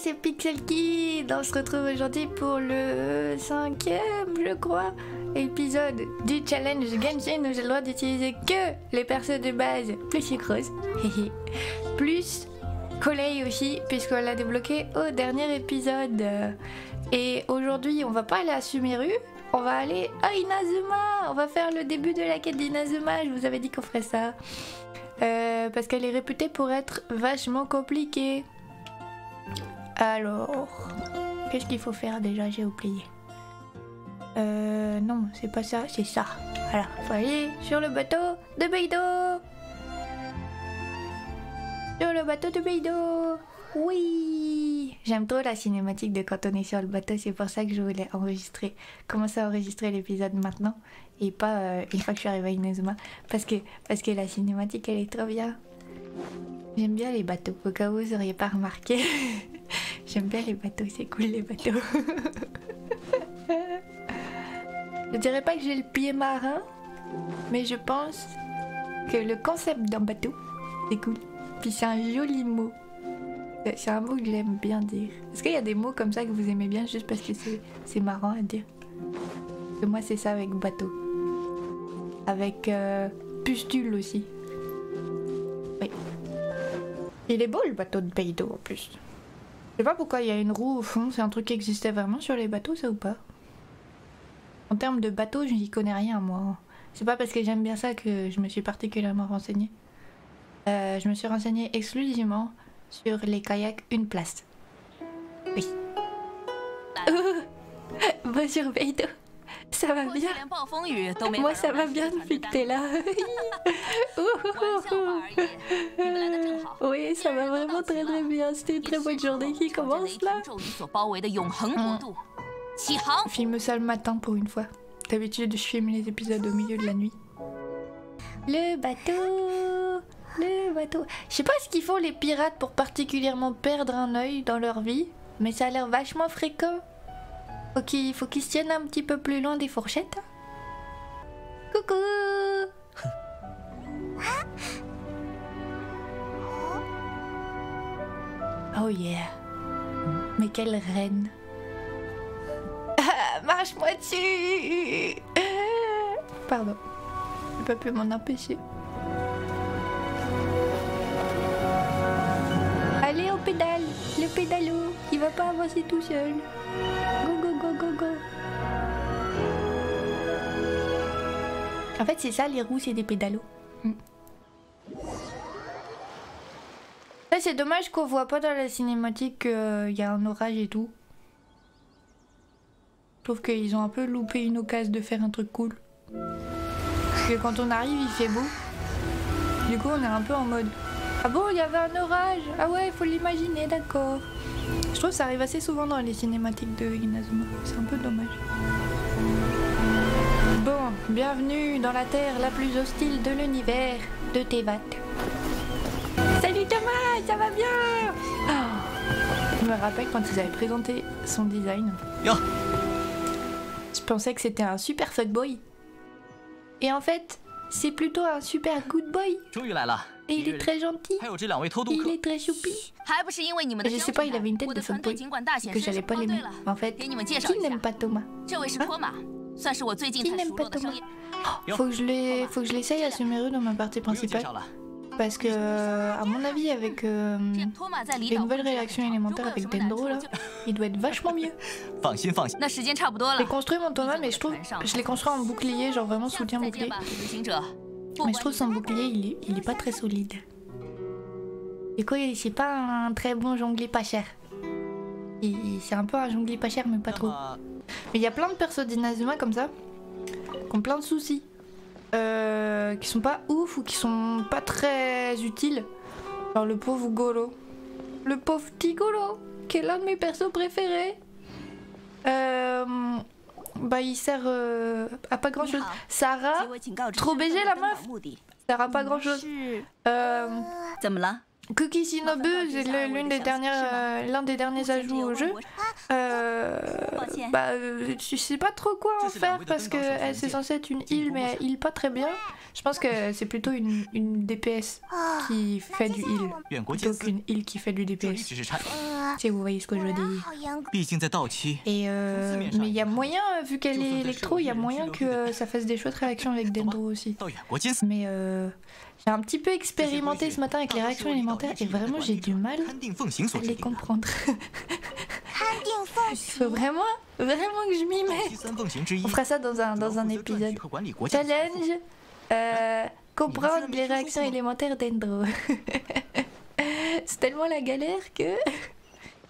c'est Pixel Kid. On se retrouve aujourd'hui pour le 5e, je crois, épisode du challenge Genshin où j'ai le droit d'utiliser que les persos de base plus sucrose. Plus Collei aussi, puisqu'on l'a débloqué au dernier épisode. Et aujourd'hui, on va pas aller à Sumeru, on va aller à Inazuma. On va faire le début de la quête d'Inazuma. Je vous avais dit qu'on ferait ça. Parce qu'elle est réputée pour être vachement compliquée. Alors, qu'est-ce qu'il faut faire déjà? J'ai oublié. Non, c'est pas ça, c'est ça. Voilà, faut aller sur le bateau de Beidou. Sur le bateau de Beidou. Oui, j'aime trop la cinématique de quand on est sur le bateau. C'est pour ça que je voulais commencer à enregistrer l'épisode maintenant et pas une fois que je suis arrivée à Inazuma, parce que la cinématique elle est trop bien. J'aime bien les bateaux, au cas où vous n'auriez pas remarqué. J'aime bien les bateaux, c'est cool les bateaux. Je dirais pas que j'ai le pied marin, mais je pense que le concept d'un bateau c'est cool. Puis c'est un joli mot. C'est un mot que j'aime bien dire. Est-ce qu'il y a des mots comme ça que vous aimez bien juste parce que c'est marrant à dire? Parce que moi c'est ça avec bateau. Avec pustule aussi. Oui. Il est beau le bateau de Beidou en plus. Je sais pas pourquoi il y a une roue au fond, c'est un truc qui existait vraiment sur les bateaux ça ou pas? En termes de bateau, je n'y connais rien moi. C'est pas parce que j'aime bien ça que je me suis particulièrement renseignée. Je me suis renseignée exclusivement sur les kayaks une place. Oui. Bonjour Beidou. Ça va bien? Moi ça va bien depuis que t'es là. Oui, ça va vraiment très très bien. C'était une très bonne journée qui commence là. Filme ça le matin pour une fois. D'habitude je filme les épisodes au milieu de la nuit. Le bateau. Le bateau. Je sais pas ce qu'ils font les pirates pour particulièrement perdre un œil dans leur vie, mais ça a l'air vachement fréquent. Faut qu'ils se tiennent un petit peu plus loin des fourchettes. Coucou. Oh yeah. Mais quelle reine. Marche-moi dessus. Pardon. J'ai pas pu m'en empêcher. Allez au pédale, le pédalo, il va pas avancer tout seul. Go go go go go. En fait c'est ça les roues, c'est des pédalos. Ça c'est dommage qu'on voit pas dans la cinématique qu'il y a un orage et tout. Je trouve qu'ils ont un peu loupé une occasion de faire un truc cool. Parce que quand on arrive il fait beau. Du coup on est un peu en mode... Ah bon, il y avait un orage? Ah ouais, il faut l'imaginer, d'accord. Je trouve que ça arrive assez souvent dans les cinématiques de Inazuma. C'est un peu dommage. Bon, bienvenue dans la terre la plus hostile de l'univers de Teyvat. Salut Thomas, ça va bien? Oh, je me rappelle quand ils avaient présenté son design. Yo. Je pensais que c'était un super fuckboy. Et en fait, c'est plutôt un super good boy. Et il est très gentil. Il est très choupi. Je sais pas, il avait une tête de fuckboy que j'allais pas l'aimer. En fait, qui n'aime pas Thomas? Hein? Qui n'aime pas Thomas? Oh, faut que je l'essaye à Sumeru dans ma partie principale. Parce que, à mon avis, avec les nouvelles réactions élémentaires avec Dendro, là, il doit être vachement mieux. J'ai construit mon Thomas, mais je l'ai construit en bouclier, genre vraiment soutien bouclier. Mais je trouve son bouclier, il est pas très solide. Du coup, c'est pas un très bon jonglier pas cher. C'est un peu un jonglier pas cher, mais pas trop. Mais il y a plein de persos d'Inazuma comme ça, qui ont plein de soucis. Qui sont pas ouf ou qui sont pas très utiles. Genre le pauvre Golo. Le pauvre petit Golo, qui est l'un de mes persos préférés. Bah il sert à pas grand chose. Sarah, trop BG la meuf. Sert à pas grand chose. Cookie Shinobu, c'est l'un des derniers ajouts au jeu. Je sais pas trop quoi en faire parce que c'est censé être une heal, mais elle heal pas très bien. Je pense que c'est plutôt une DPS qui fait du heal plutôt qu'une heal qui fait du DPS. si vous voyez ce que je veux dire. 毕竟在到期， Et mais il y a moyen, vu qu'elle est électro, il y a moyen que ça fasse des chouettes réactions avec Dendro aussi. 到远国监 Mais j'ai un petit peu expérimenté ce matin avec les réactions élémentaires et vraiment j'ai du mal 勘定奉行 à 所制 les 定的。 comprendre. 勘定奉 Il 行 faut vraiment que je m'y 到期 mette. 三奉行之一 On，fera ça dans 主要 un 负责撰 épisode. 写和管理国家的财富 Challenge, comprendre les réactions élémentaires d'Endro. C'est tellement la galère que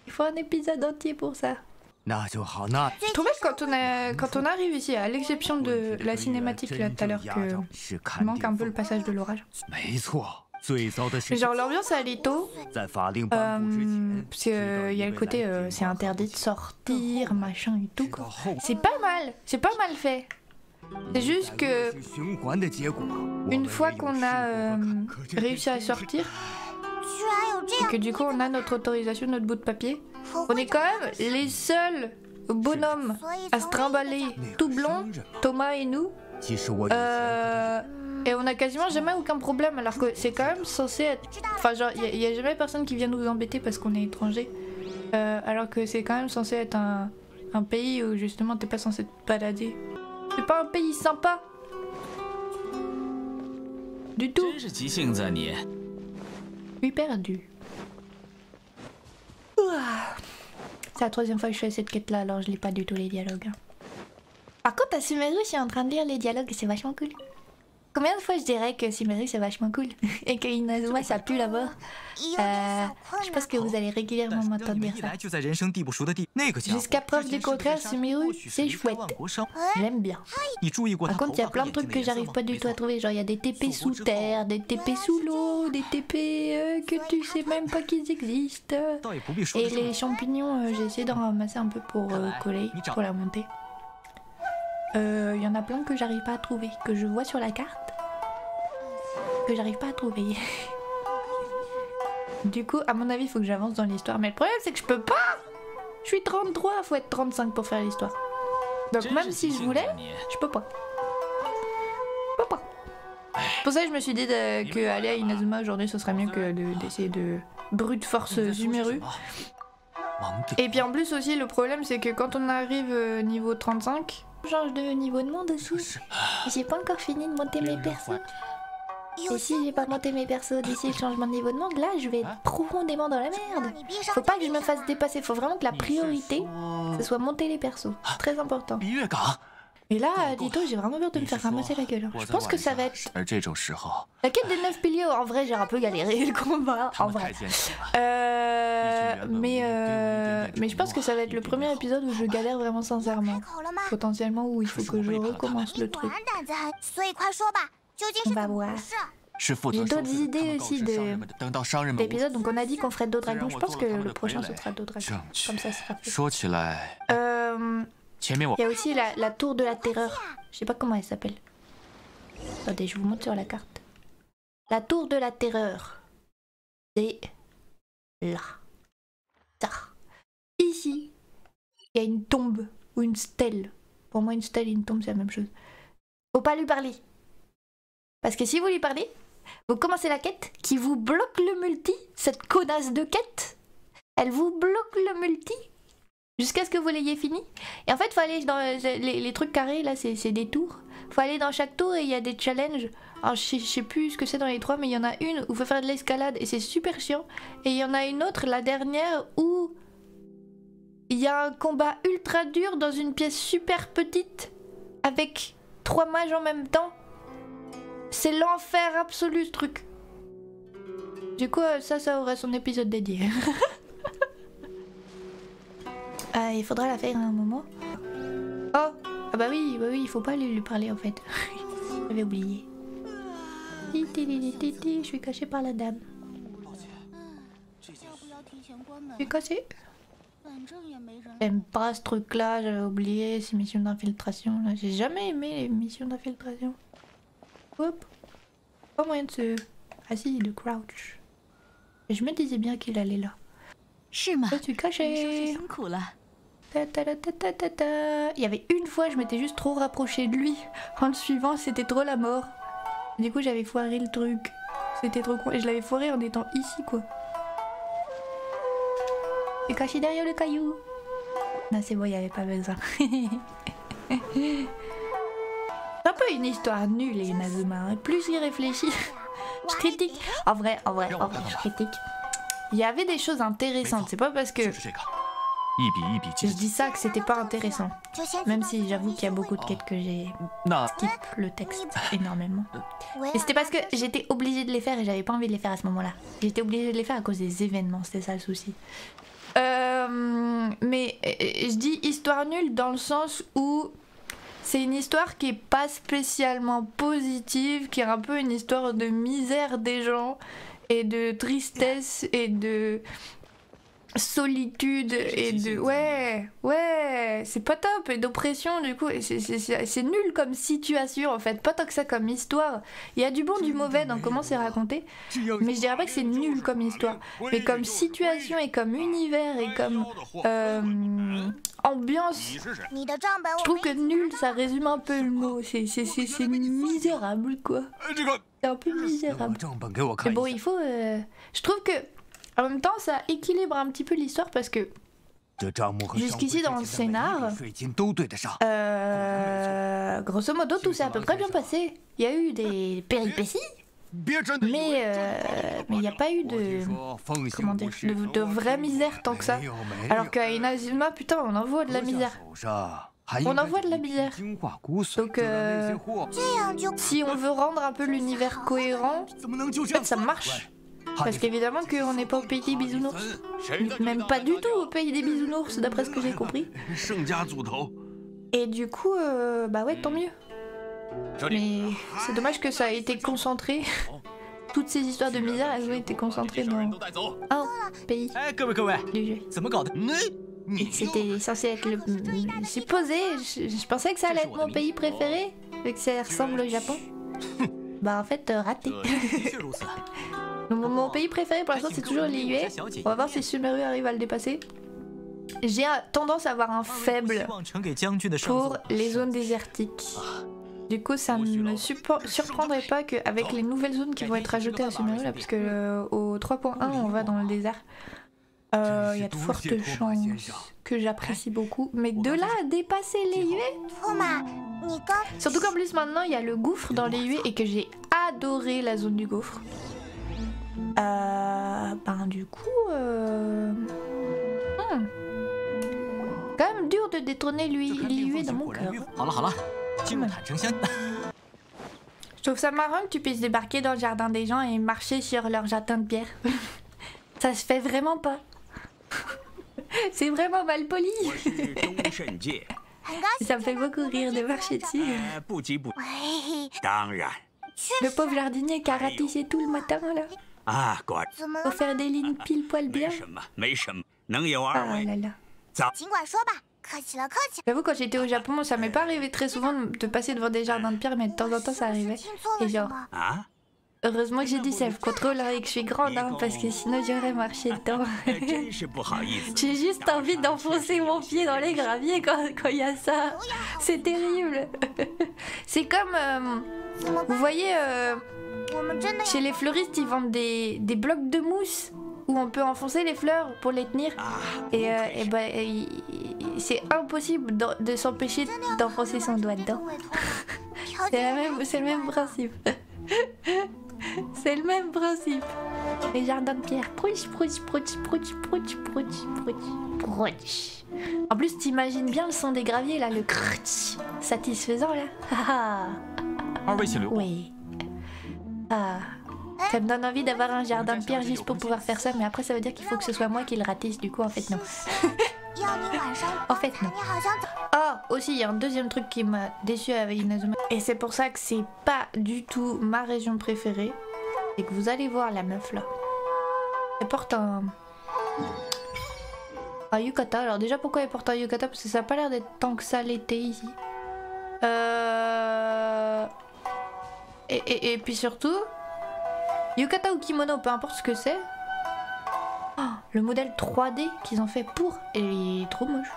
il faut un épisode entier pour ça. 那就好，那 Je trouvais que quand on arrive ici, à l'exception de la cinématique là tout à l'heure, que 是 il manque 勘 un 定 peu le 奉 passage de l'orage. 没错，最糟的是 Genre l'ambiance à Alito, 在法令颁布之前， parce qu'il y a le côté c'est interdit de sortir, machin et tout 直 quoi. 到后 C'est pas mal fait. C'est juste que 循环的结果， une fois qu'on a réussi à sortir, 居然有这 et 样 que du coup on a notre autorisation, notre bout de papier, on est quand même les seuls bonhommes à se trimballer tout blond, Thomas et nous, 其实我以前 et on a quasiment jamais aucun problème alors que c'est quand même censé être... Enfin genre il y a jamais personne qui vient nous embêter parce qu'on est étranger, alors que c'est quand même censé être un pays où justement t'es pas censé te balader. C'est pas un pays sympa du tout. 真是急性子啊你！ Je suis perdu. Ouah. C'est la troisième fois que je fais cette quête là, alors je lis pas du tout les dialogues. Par contre, à Sumeru, je suis en train de lire les dialogues et c'est vachement cool. Combien de fois je dirais que Sumeru c'est vachement cool et que Inazuma ça pue la mort? 有点小困 Je 难 pense。que vous allez régulièrement 但是 m'entendre 你们 dire 一 ça. 来就在人生地不熟的地，那个家伙 Jusqu'à preuve 之 du 前是不是 contraire, 在沙 Sumeru, 或许是 c'est 离开 chouette. 万国商 J'aime bien. 你注意过他 Par 头 contre, il y a 发和 plein de 眼睛 trucs 的 que 颜色 j'arrive 吗？ pas du 没 tout à 错， trouver. Genre, il y a des TP sous terre, des TP sous l'eau, des TP que tu sais même pas qu'ils existent. 倒也不必说 Et 得这么 les champignons, j'ai essayé d'en ramasser un peu pour coller, pour la monter. Il y en a plein que j'arrive pas à trouver, que je vois sur la carte, que j'arrive pas à trouver. Du coup, à mon avis, il faut que j'avance dans l'histoire. Mais le problème, c'est que je peux pas. Je suis 33, faut être 35 pour faire l'histoire. Donc 真 même 是 si 急 je 性子 voulais, 啊你！ je peux pas. Je peux pas. C'est pour ça que je me suis dit que aller à Inazuma aujourd'hui, ce serait mieux que d'essayer de brute force 你在说些什 Sumeru. 么忙得 Et puis en plus aussi, le problème, c'est que quand on arrive niveau 35, on change de niveau de monde aussi. 是 J'ai pas encore fini de monter mes persos. 有 Et si j'ai pas monté mes persos d'ici le changement de niveau de monde, là, je vais être profondément dans la 让 merde. 你闭上 Faut 嘴 pas que je me 闭上 fasse dépasser, faut vraiment que la 你是 priorité, 说 ce soit monter les persos. Très important. 比月港， Et là, Dito, j'ai vraiment peur de me 你是 faire ramasser 说 la gueule. 我 Je 在 pense que 晚 ça 上 va être... 而这种时候， La quête des 9 piliers, en vrai, j'ai un peu galéré le combat, 他 en 们 vrai. 太坚强了。 Mais je pense que ça va être le premier épisode où je galère vraiment 开 sincèrement. 口了吗？ Potentiellement où il faut que je recommence le 果 truc. 然胆子很，所以快说吧，究竟是 On va 怎么 voir. 回事？是负责 J'ai 收 d'autres 拾他 idées 们告 aussi 知 de- 商人们的，等到商人们无 D'épisodes, donc on a dit qu'on ferait d'autres dragons. Je pense que le prochain ce Relais. sera d'autres dragons. 证 Comme 据 ça, ce sera fait. 说起来， Il 前面我 y a aussi la tour de la terreur. Je sais pas comment elle s'appelle. Attendez, je vous montre sur la carte. La tour de la terreur. C'est là. Ça. Ici, il y a une tombe ou une stèle. Pour moi, une stèle et une tombe, c'est la même chose. Faut pas lui parler. Parce que si vous lui parlez, vous commencez la quête qui vous bloque le multi, cette connasse de quête. Elle vous bloque le multi jusqu'à ce que vous l'ayez fini. Et en fait, faut aller dans les trucs carrés, là, c'est des tours. Faut aller dans chaque tour et il y a des challenges. Alors, je sais plus ce que c'est dans les trois, mais il y en a une où il faut faire de l'escalade et c'est super chiant. Et il y en a une autre, la dernière, où il y a un combat ultra dur dans une pièce super petite avec 3 mages en même temps. C'est l'enfer absolu, ce truc. Du coup, ça aurait son épisode dédié. Il faudra la faire à un moment. Oh, ah bah oui, il faut pas lui parler en fait. J'avais oublié. Je suis cachée par la dame. 要不要提前关 Je 门 suis？cachée. 反正也没人。 J'aime pas ce truc là, j'avais oublié ces missions d'infiltration là. J'ai jamais aimé les missions d'infiltration. Hop. Pas moyen de se... Ah si, de crouch. Et je me disais bien qu'il allait là. 是吗？ Je suis 你说 cachée. 是辛苦了。 Ta ta ta ta ta ta ta. Il y avait une fois, je m'étais juste trop rapprochée de lui. En le suivant, c'était trop la mort. Du coup, j'avais foiré le truc. C'était trop con. Et je l'avais foiré en étant ici, quoi. est caché derrière le caillou. Non, c'est bon, il n'y avait pas besoin. C'est un peu une histoire nulle, les Inazuma. Plus j'y réfléchis, je critique. En vrai, je critique. Il y avait des choses intéressantes. C'est pas parce que je dis ça que c'était pas intéressant. Même si j'avoue qu'il y a beaucoup de quêtes que j'ai skip le texte énormément. Et c'était parce que j'étais obligée de les faire et j'avais pas envie de les faire à ce moment-là. J'étais obligée de les faire à cause des événements, c'était ça le souci. Mais je dis histoire nulle dans le sens où c'est une histoire qui est pas spécialement positive, qui est un peu une histoire de misère des gens et de tristesse et de solitude et de ouais c'est pas top, et d'oppression. Du coup c'est nul comme situation en fait, pas tant que ça comme histoire. Il y a du bon du mauvais dans comment c'est raconté, mais je dirais pas que c'est nul comme histoire, mais comme situation et comme univers et comme ambiance, je trouve que nul ça résume un peu le mot. C'est misérable quoi, c'est un peu misérable. Mais bon, il faut je trouve que en même temps, ça équilibre un petit peu l'histoire parce que jusqu'ici dans le scénar, grosso modo, tout s'est à peu près bien passé. Il y a eu des péripéties, mais il n'y a pas eu de vraie misère tant que ça. Alors qu'à Inazuma, putain, on envoie de la misère. On envoie de la misère. Donc, si on veut rendre un peu l'univers cohérent, en fait, ça marche. Parce qu'évidemment qu'on n'est pas au pays des bisounours. Même pas du tout au pays des bisounours, d'après ce que j'ai compris. Et du coup, bah ouais, tant mieux. Mais c'est dommage que ça a été concentré. Toutes ces histoires de misère, elles ont été concentrées dans un pays du jeu. Et c'était censé être le supposé. Je pensais que ça allait être mon pays préféré, vu que ça ressemble au Japon. Bah en fait, raté. Mon pays préféré pour l'instant c'est toujours l'Iyue. On va voir si Sumeru arrive à le dépasser. J'ai tendance à avoir un faible pour les zones désertiques. Du coup ça ne me surprendrait pas qu'avec les nouvelles zones qui vont être ajoutées à Sumeru, là, puisque au 3.1 on va dans le désert, il y a de fortes chances que j'apprécie beaucoup. Mais de là à dépasser l'Iyue, surtout qu'en plus maintenant il y a le gouffre dans l'Iyue et que j'ai adoré la zone du gouffre. Ben du coup quand même dur de détrôner l'Iyue dans mon cœur. Je trouve ça marrant que tu puisses débarquer dans le jardin des gens et marcher sur leur jardin de pierre. Ça se fait vraiment pas. C'est vraiment mal poli. Ça me fait beaucoup rire de marcher dessus. Le pauvre jardinier qui a ratissé tout le matin là. Faut faire des lignes pile poil bien. Ah là là. J'avoue, quand j'étais au Japon, ça m'est pas arrivé très souvent de passer devant des jardins de pierre, mais de temps en temps ça arrivait. Et genre, heureusement que j'ai du self-control et que je suis grande, hein, parce que sinon j'aurais marché dedans. J'ai juste envie d'enfoncer mon pied dans les graviers quand il y a ça. C'est terrible. C'est comme, vous voyez, chez les fleuristes, ils vendent des blocs de mousse où on peut enfoncer les fleurs pour les tenir. Et c'est impossible de s'empêcher d'enfoncer son doigt dedans. C'est le même principe. C'est le même principe. Les jardins de pierre. En plus, t'imagines bien le son des graviers là, le crutch satisfaisant là. Oui. Ça me donne envie d'avoir un jardin de pierre juste pour pouvoir faire ça, mais après ça veut dire qu'il faut que ce soit moi qui le ratisse, du coup en fait non. En fait non. Ah, aussi il y a un deuxième truc qui m'a déçu avec Inazuma, et c'est pour ça que c'est pas du tout ma région préférée, c'est que vous allez voir la meuf là. Elle porte un yukata. Alors déjà pourquoi elle porte un yukata? Parce que ça a pas l'air d'être tant que ça l'été ici. Et puis surtout, yukata ou kimono, peu importe ce que c'est, oh, le modèle 3D qu'ils ont fait pour, et il est trop moche.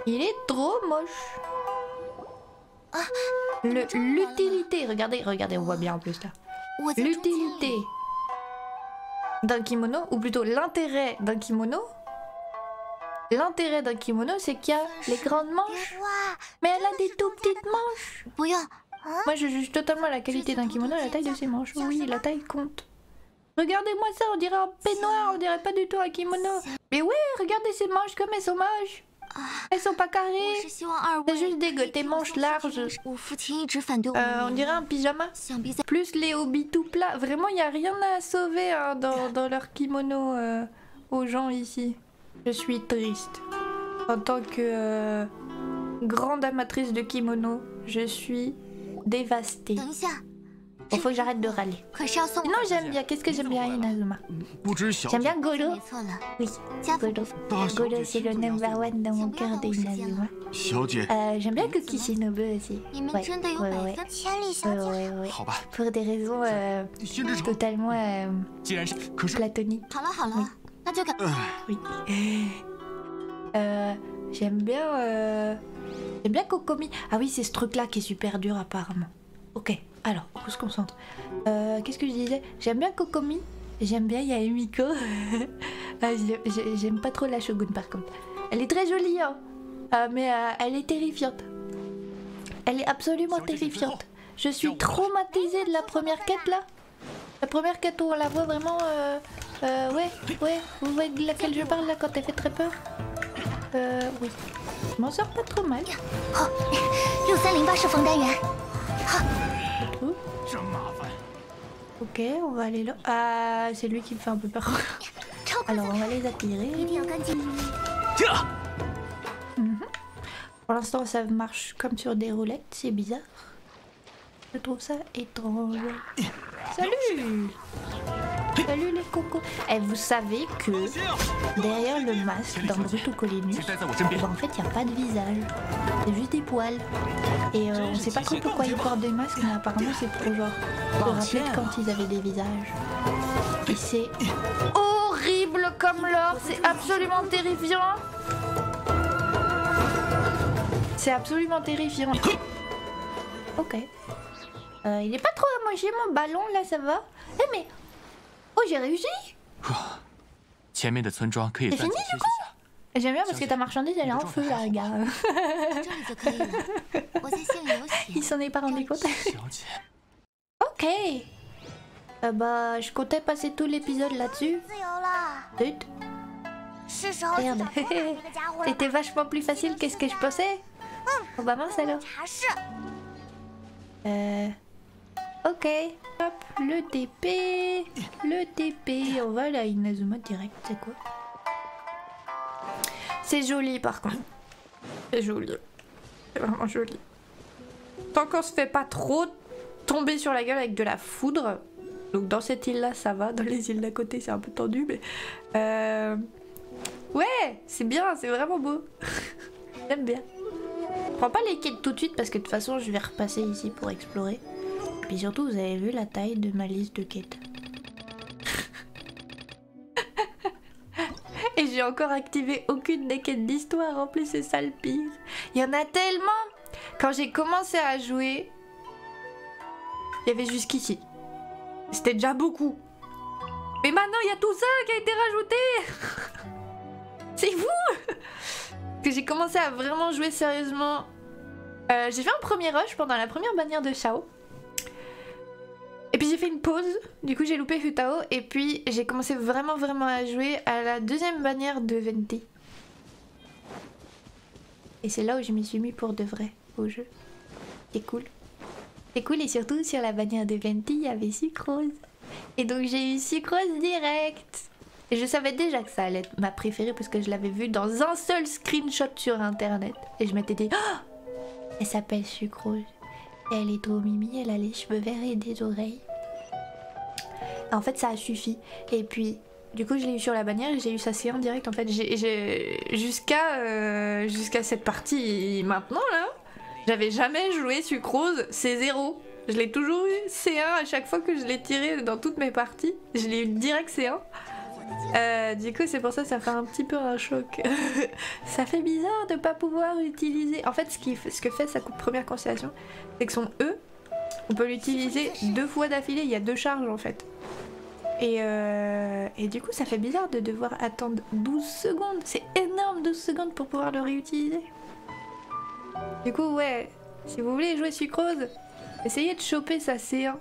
Il est trop moche. L'utilité, regardez, on voit bien en plus là. L'utilité d'un kimono, ou plutôt l'intérêt d'un kimono. L'intérêt d'un kimono, c'est qu'il y a les grandes manches, mais elle a des tout petites manches. Moi, je juge totalement la qualité d'un kimono à la taille de ses manches. Oui, la taille compte. Regardez-moi ça, on dirait un peignoir, on dirait pas du tout un kimono. Mais ouais, regardez ces manches comme elles sont moches. Elles sont pas carrées. C'est juste des manches larges. On dirait un pyjama. Plus les hobbies tout plats. Vraiment, il n'y a rien à sauver hein, dans leur kimono aux gens ici. Je suis triste. En tant que grande amatrice de kimono, je suis dévastée. Il faut que j'arrête de râler. Non, j'aime bien. Qu'est-ce que j'aime bien, Inazuma? J'aime bien Goro. Oui, Goro. Goro, c'est le number one dans mon cœur d'Inazuma. J'aime bien Kuki Shinobu aussi. Ouais. Pour des raisons totalement platoniques. Oui. J'aime bien Kokomi. Ah oui, c'est ce truc-là qui est super dur apparemment. Ok. Alors, on se concentre. Qu'est-ce que je disais? J'aime bien Kokomi. J'aime bien Yaemiko. J'aime pas trop la Shogun par contre. Elle est très jolie, hein. Mais elle est terrifiante. Elle est absolument terrifiante. Je suis traumatisée de la première quête là. La première quête où on la voit vraiment... ouais. Vous voyez de laquelle je parle là quand elle fait très peur? Oui. Je m'en sors pas trop mal. Ok, on va aller là. Ah, c'est lui qui me fait un peu peur. Alors, on va les attirer. Pour l'instant, ça marche comme sur des roulettes. C'est bizarre. Je trouve ça étrange. Salut! Salut les cocos. Et vous savez que derrière le masque dans Bruto Colinus, en fait, il n'y a pas de visage. C'est juste des poils. Et on sait pas trop pourquoi ils portent des masques, mais apparemment c'est pour genre se rappeler de quand ils avaient des visages. Et c'est horrible comme l'or, c'est absolument terrifiant. C'est absolument terrifiant. Ok. Il est pas trop amoché mon ballon là, ça va? Eh mais... Oh, j'ai réussi! C'est fini du coup? J'aime bien parce que ta marchandise elle est en feu là, gars. Il s'en est pas rendu compte. Ok. Bah, je comptais passer tout l'épisode là-dessus. Zut. Merde. C'était vachement plus facile que ce que je pensais. Oh bah mince alors. Ok. Hop, le TP. Le TP. On va là, Inazuma direct, c'est quoi? C'est joli par contre. C'est joli. C'est vraiment joli. Tant qu'on se fait pas trop tomber sur la gueule avec de la foudre. Donc dans cette île là ça va. Dans les îles d'à côté c'est un peu tendu mais... Ouais, c'est bien, c'est vraiment beau. J'aime bien. Je prends pas les quêtes tout de suite parce que de toute façon je vais repasser ici pour explorer. Et puis surtout vous avez vu la taille de ma liste de quêtes. Et j'ai encore activé aucune des quêtes d'histoire, en plus c'est ça le pire. Il y en a tellement. Quand j'ai commencé à jouer, il y avait jusqu'ici. C'était déjà beaucoup. Mais maintenant il y a tout ça qui a été rajouté. C'est fou. Que j'ai commencé à vraiment jouer sérieusement. J'ai fait un premier rush pendant la première bannière de Shao. Et puis j'ai fait une pause, du coup j'ai loupé Futao, et puis j'ai commencé vraiment à jouer à la deuxième bannière de Venti. Et c'est là où je m'y suis mis pour de vrai au jeu. C'est cool. C'est cool et surtout sur la bannière de Venti il y avait Sucrose. Et donc j'ai eu Sucrose direct. Et je savais déjà que ça allait être ma préférée parce que je l'avais vue dans un seul screenshot sur internet. Et je m'étais dit, oh, elle s'appelle Sucrose. Elle est trop mimi, elle a les cheveux verts et des oreilles. En fait ça a suffi. Et puis du coup je l'ai eu sur la bannière et j'ai eu sa C1 direct en fait. Jusqu'à cette partie maintenant là, j'avais jamais joué Sucrose C0. Je l'ai toujours eu C1 à chaque fois que je l'ai tiré dans toutes mes parties. Je l'ai eu direct C1. Du coup c'est pour ça que ça fait un petit peu un choc. Ça fait bizarre de pas pouvoir utiliser. En fait ce que fait sa première constellation, c'est que son E, on peut l'utiliser 2 fois d'affilée. Il y a 2 charges en fait. Et du coup ça fait bizarre de devoir attendre 12 secondes. C'est énorme 12 secondes pour pouvoir le réutiliser. Du coup ouais, si vous voulez jouer Sucrose, essayez de choper sa C1.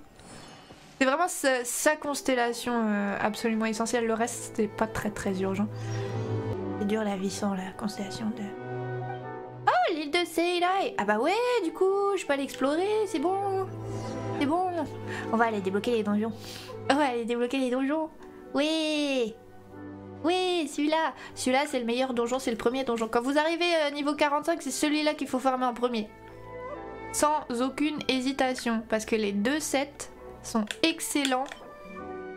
C'est vraiment sa constellation absolument essentielle. Le reste c'est pas très urgent. C'est dur la vie sans la constellation de... Oh, l'île de Seilai. Ah bah ouais, du coup je peux aller explorer, c'est bon. C'est bon. On va aller débloquer les donjons. On va aller débloquer les donjons. Oui. Oui, celui-là. Celui-là c'est le meilleur donjon, c'est le premier donjon. Quand vous arrivez niveau 45, c'est celui-là qu'il faut farmer en premier. Sans aucune hésitation. Parce que les deux sets sont excellents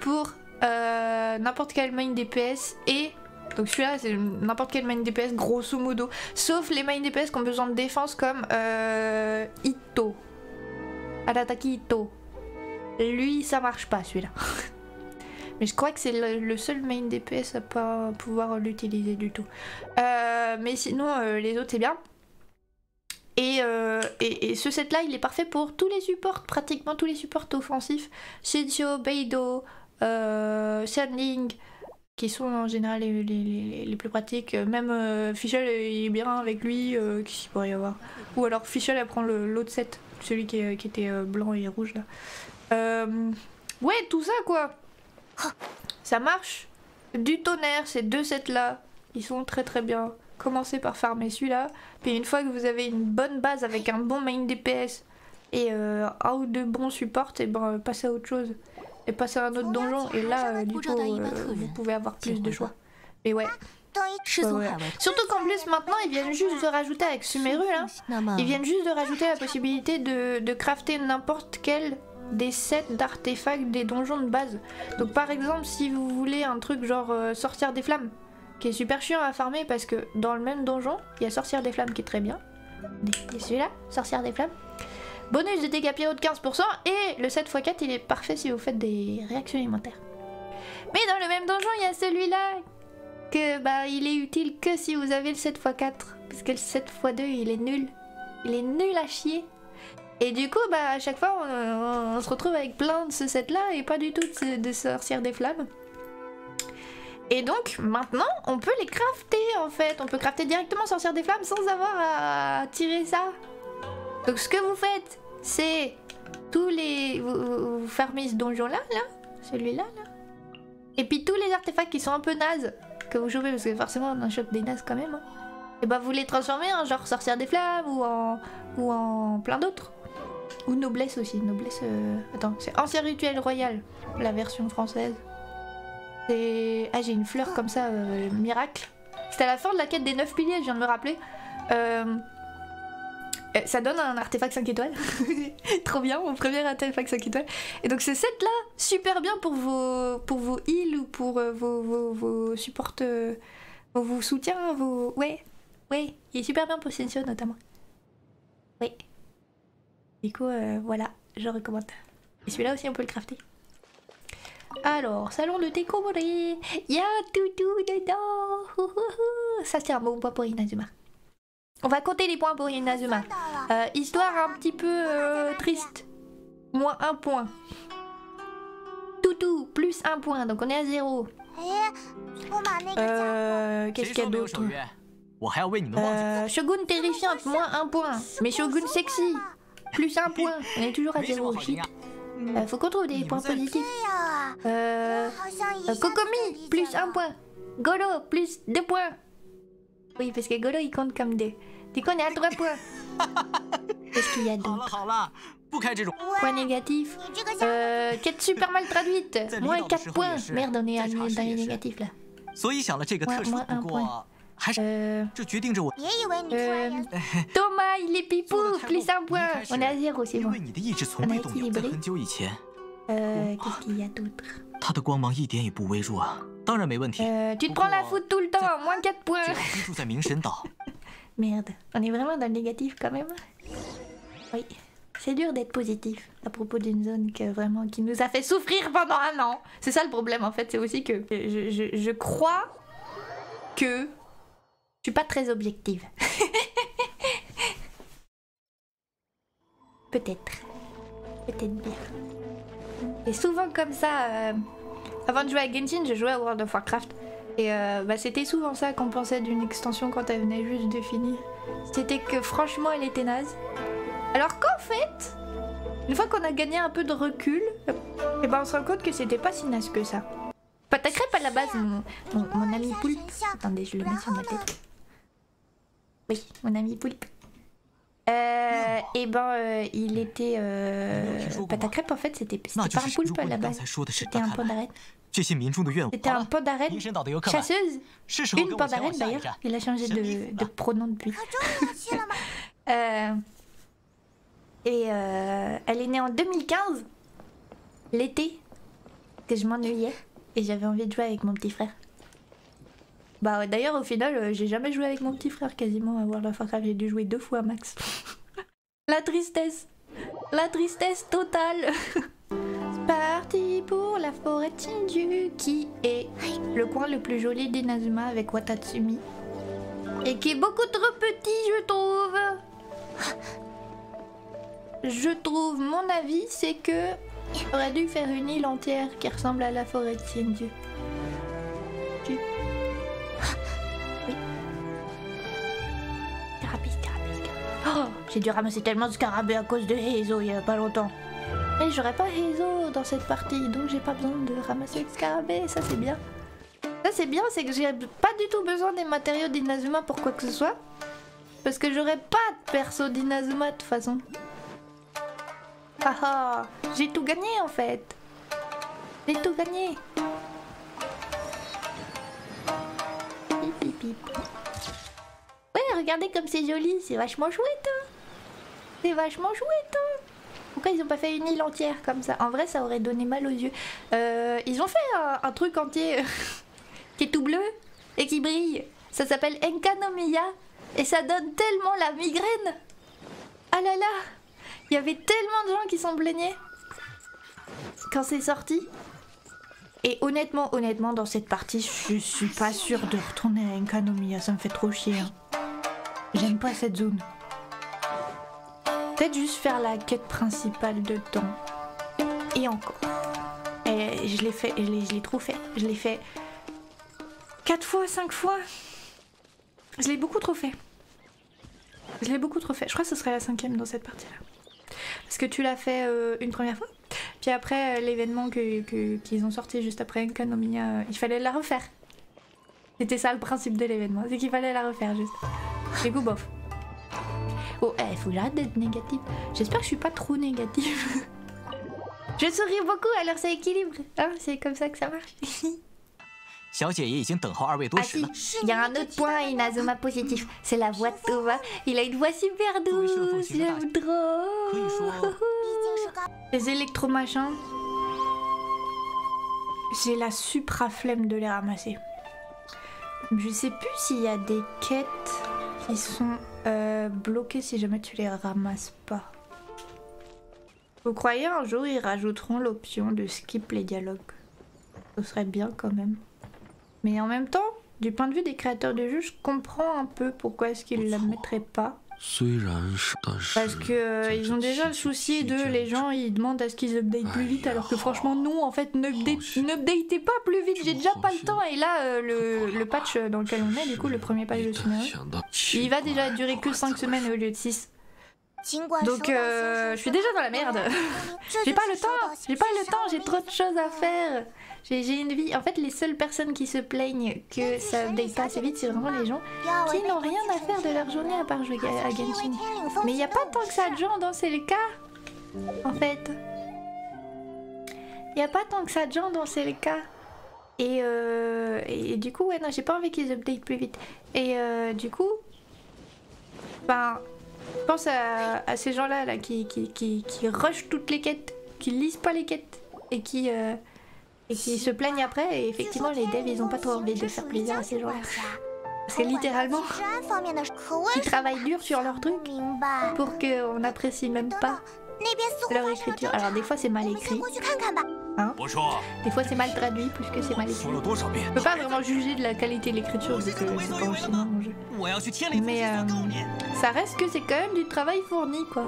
pour n'importe quel main DPS et... Donc celui-là c'est n'importe quel main DPS grosso modo. Sauf les main DPS qui ont besoin de défense comme Itto. Arataki Itto. Lui ça marche pas celui-là. Mais je crois que c'est le seul main DPS à pas pouvoir l'utiliser du tout. Mais sinon les autres c'est bien. Et ce set là il est parfait pour tous les supports, pratiquement tous les supports offensifs. Shinjo, Beidou, Sandling, qui sont en général les plus pratiques. Même Fischl est bien avec lui, qu'est-ce qu'il pourrait y avoir. Ou alors Fischl elle prend l'autre set, celui qui était blanc et rouge là. Ouais, tout ça quoi. Ça marche. Du tonnerre, ces deux sets là, ils sont très bien. Commencez par farmer celui-là, puis une fois que vous avez une bonne base avec un bon main DPS et un ou deux bons supports, et ben passez à autre chose. Et passez à un autre donjon, et là du coup vous pouvez avoir plus de choix. Mais ouais. Ouais. Surtout qu'en plus maintenant ils viennent juste de rajouter avec Sumeru là, ils viennent juste de rajouter la possibilité de crafter n'importe quel des sets d'artefacts des donjons de base. Donc par exemple si vous voulez un truc genre sorcière des flammes, qui est super chiant à farmer parce que dans le même donjon, il y a Sorcière des Flammes qui est très bien. Et celui-là, Sorcière des Flammes. Bonus de dégâts pyro de 15% et le 7x4 il est parfait si vous faites des réactions alimentaires. Mais dans le même donjon, il y a celui-là que bah il est utile que si vous avez le 7x4 parce que le 7x2 il est nul. Il est nul à chier. Et du coup bah à chaque fois on se retrouve avec plein de ce set là et pas du tout de Sorcière des Flammes. Et donc maintenant on peut les crafter en fait, on peut crafter directement Sorcière des Flammes sans avoir à tirer ça. Donc ce que vous faites c'est tous les... vous farmez ce donjon là, celui-là là. Et puis tous les artefacts qui sont un peu nazes que vous chopez parce que forcément on en chope des nazes quand même. Et bah vous les transformez en genre Sorcière des Flammes ou en plein d'autres. Ou Noblesse aussi, Noblesse... Attends, c'est Ancien Rituel Royal, la version française. Ah j'ai une fleur comme ça, miracle. C'était à la fin de la quête des 9 piliers, je viens de me rappeler. Ça donne un artefact 5 étoiles. Trop bien, mon premier artefact 5 étoiles. Et donc ce set là, super bien pour vos heals ou pour vos supports, vos soutiens, vos... Ouais, il est super bien pour Sensio notamment. Oui. Du coup, voilà, je recommande. Et celui-là aussi on peut le crafter. Alors, salon de Tekomori, il y a tout dedans. Ça c'est un bon point pour Inazuma. On va compter les points pour Inazuma. Histoire un petit peu triste. Moins 1 point. Toutou, plus 1 point, donc on est à 0. Qu'est-ce qu'il y a d'autre? Shogun terrifiante, moins 1 point. Mais Shogun sexy, plus 1 point. On est toujours à 0. Shit. Faut qu'on trouve des points positifs. Kokomi, plus 1 point. Golo, plus 2 points. Oui, parce que Golo il compte comme 2. Du coup on est à 3 points. Qu'est-ce qu'il y a d'autre? Point négatif. Quête super mal traduite. Moins 4 points. Merde, on est dans les négatifs là. Moins 1 point. Thomas, il est pipou, plus 1 point. On est à 0, c'est bon. On a équilibré. Qu'est-ce qu'il y a d'autre? Tu te prends la foudre tout le temps, moins 4 points. Merde, on est vraiment dans le négatif quand même. Oui, c'est dur d'être positif à propos d'une zone qui nous a fait souffrir pendant 1 an. C'est ça le problème en fait, c'est aussi que je crois que je suis pas très objective. Peut-être bien. Et souvent comme ça, Avant de jouer à Genshin, je jouais à World of Warcraft. Et bah, c'était souvent ça qu'on pensait d'une extension quand elle venait juste de finir. C'était que franchement elle était naze. Alors qu'en fait, une fois qu'on a gagné un peu de recul, et ben on se rend compte que c'était pas si naze que ça. Patacrep à la base, mon ami Poulpe. Attendez, je le mets sur ma tête. Oui, mon ami Poulpe. Et ben il était Patacrep en fait c'était pas un poulpe à la base, c'était un pandarène. C'était un pandarène chasseuse, une pandarène d'ailleurs, il a changé de pronom depuis. Et elle est née en 2015, l'été, que je m'ennuyais et j'avais envie de jouer avec mon petit frère. Bah d'ailleurs au final j'ai jamais joué avec mon petit frère quasiment à World of Warcraft, j'ai dû jouer 2 fois max. La tristesse totale. C'est parti pour la forêt Chinju qui est le coin le plus joli d'Inazuma avec Watatsumi. Et qui est beaucoup trop petit je trouve. Je trouve, mon avis c'est que j'aurais dû faire une île entière qui ressemble à la forêt Chinju. Oui. Oh, j'ai dû ramasser tellement de scarabées à cause de Heizo il y a pas longtemps. Mais j'aurais pas Heizo dans cette partie, donc j'ai pas besoin de ramasser de scarabées, ça c'est bien. Ça c'est bien, c'est que j'ai pas du tout besoin des matériaux d'Inazuma pour quoi que ce soit. Parce que j'aurais pas de perso d'Inazuma de toute façon. Ah ah, j'ai tout gagné en fait. J'ai tout gagné. Pip pip pip. Ouais, regardez comme c'est joli, c'est vachement chouette. Hein. C'est vachement chouette. Hein. Pourquoi ils ont pas fait une île entière comme ça? En vrai, ça aurait donné mal aux yeux. Ils ont fait un truc entier qui est tout bleu et qui brille. Ça s'appelle Enkanomiya et ça donne tellement la migraine. Ah là là, il y avait tellement de gens qui s'en plaignaient quand c'est sorti. Et honnêtement, dans cette partie, je suis pas sûre de retourner à Enkanomiya, ça me fait trop chier. Hein. J'aime pas cette zone. Peut-être juste faire la quête principale dedans. Et encore. Et je l'ai fait, je l'ai trop fait. Je l'ai fait 4 fois, 5 fois. Je l'ai beaucoup trop fait. Je l'ai beaucoup trop fait. Je crois que ce serait la 5e dans cette partie-là. Parce que tu l'as fait une première fois. Puis après, l'événement qu'ils ont sorti juste après Enkanomiya, il fallait la refaire. C'était ça le principe de l'événement. C'est qu'il fallait la refaire juste. Du coup, bof. Oh, faut que j'arrête d'être négative. J'espère que je suis pas trop négative. Je souris beaucoup, alors ça équilibre. Hein, c'est comme ça que ça marche. Ah si, il y a un autre point Inazuma positif. C'est la voix de Tova. Il a une voix super douce. J'aime trop. Les électromachins. J'ai la supra flemme de les ramasser. Je sais plus s'il y a des quêtes qui sont bloquées si jamais tu les ramasses pas. Vous croyez un jour ils rajouteront l'option de skip les dialogues? Ce serait bien quand même. Mais en même temps, du point de vue des créateurs de jeu, je comprends un peu pourquoi est-ce qu'ils la mettraient pas. Parce que ils ont déjà le souci de les gens ils demandent à ce qu'ils updatent plus vite alors que franchement non en fait n'updatez pas plus vite, j'ai déjà pas le temps. Et là le patch dans lequel on est, du coup le premier patch de Sumeru, il va déjà durer que 5 semaines au lieu de 6. Donc je suis déjà dans la merde. J'ai pas le temps, j'ai trop de choses à faire. J'ai une vie. En fait, les seules personnes qui se plaignent que ça update pas assez vite, c'est vraiment les gens qui n'ont rien à faire de leur journée à part jouer à Genshin. Mais il n'y a pas tant que ça de gens dans c'est le cas. En fait, il n'y a pas tant que ça de gens dans c'est le cas. Et du coup, ouais, non, j'ai pas envie qu'ils update plus vite. Et du coup, ben, je pense à ces gens-là là, qui rushent toutes les quêtes, qui lisent pas les quêtes et qui se plaignent après. Et effectivement, les devs, ils ont pas trop envie de faire plaisir à ces gens-là. Parce que littéralement, ils travaillent dur sur leur truc pour qu'on n'apprécie même pas leur écriture. Alors des fois, c'est mal écrit. Hein? Des fois c'est mal traduit plus que c'est mal écrit. Je peux pas vraiment juger de la qualité de l'écriture vu que c'est pas au chinois mon jeu. Mais ça reste que c'est quand même du travail fourni quoi.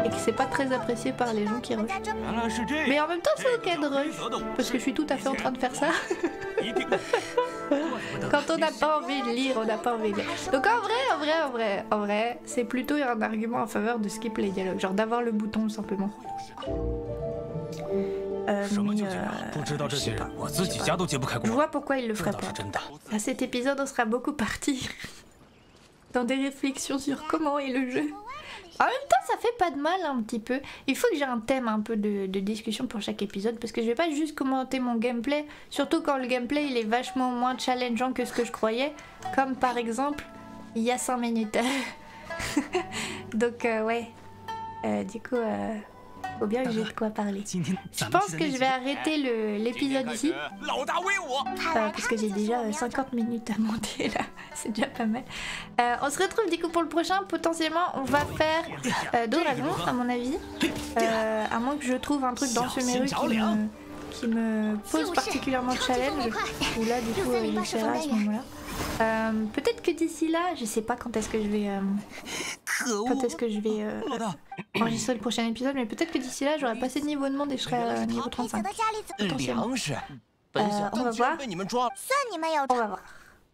Et que c'est pas très apprécié par les gens qui rushent. Mais en même temps c'est ok de rush. Parce que je suis tout à fait en train de faire ça. Quand on n'a pas envie de lire, on n'a pas envie de lire. Donc en vrai, c'est plutôt un argument en faveur de skip les dialogues. Genre d'avoir le bouton simplement. Je sais pas. Je vois pourquoi il le ferait pas. À cet épisode, on sera beaucoup parti dans des réflexions sur comment est le jeu. En même temps, ça fait pas de mal un petit peu. Il faut que j'ai un thème un peu de discussion pour chaque épisode parce que je vais pas juste commenter mon gameplay, surtout quand le gameplay il est vachement moins challengeant que ce que je croyais, comme par exemple il y a 5 minutes. Donc ouais, du coup faut bien que j'ai de quoi parler. Je pense que je vais arrêter l'épisode ici parce que j'ai déjà 50 minutes à monter là, c'est déjà pas mal. On se retrouve du coup pour le prochain. Potentiellement on va faire Doraemon à mon avis, à moins que je trouve un truc dans Sumeru qui me pose particulièrement de challenge, ou là du coup il sera à ce moment là. Peut-être que d'ici là, je sais pas quand est-ce que je vais enregistrer le prochain épisode, mais peut-être que d'ici là j'aurai passé de niveau de monde et je serai à niveau 35 potentiellement. On va voir.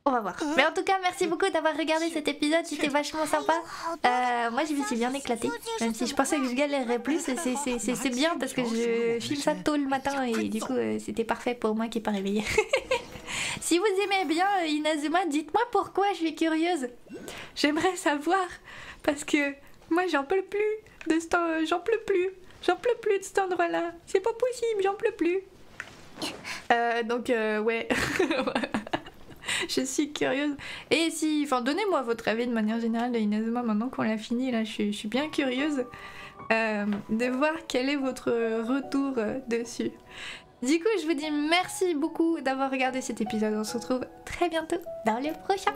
On va voir. Mais en tout cas, merci beaucoup d'avoir regardé cet épisode, c'était vachement sympa. Moi, je me suis bien éclatée, même si je pensais que je galérerais plus. C'est bien parce que je filme ça tôt le matin et du coup, c'était parfait pour moi qui n'est pas réveillée. Si vous aimez bien Inazuma, dites-moi pourquoi, je suis curieuse. J'aimerais savoir parce que moi, j'en peux plus de j'en peux plus de cet endroit-là. C'est pas possible, j'en peux plus. Donc, ouais. Je suis curieuse. Et si, enfin, donnez-moi votre avis de manière générale de Inazuma maintenant qu'on l'a fini. Là, je suis bien curieuse de voir quel est votre retour dessus. Du coup, je vous dis merci beaucoup d'avoir regardé cet épisode. On se retrouve très bientôt dans le prochain.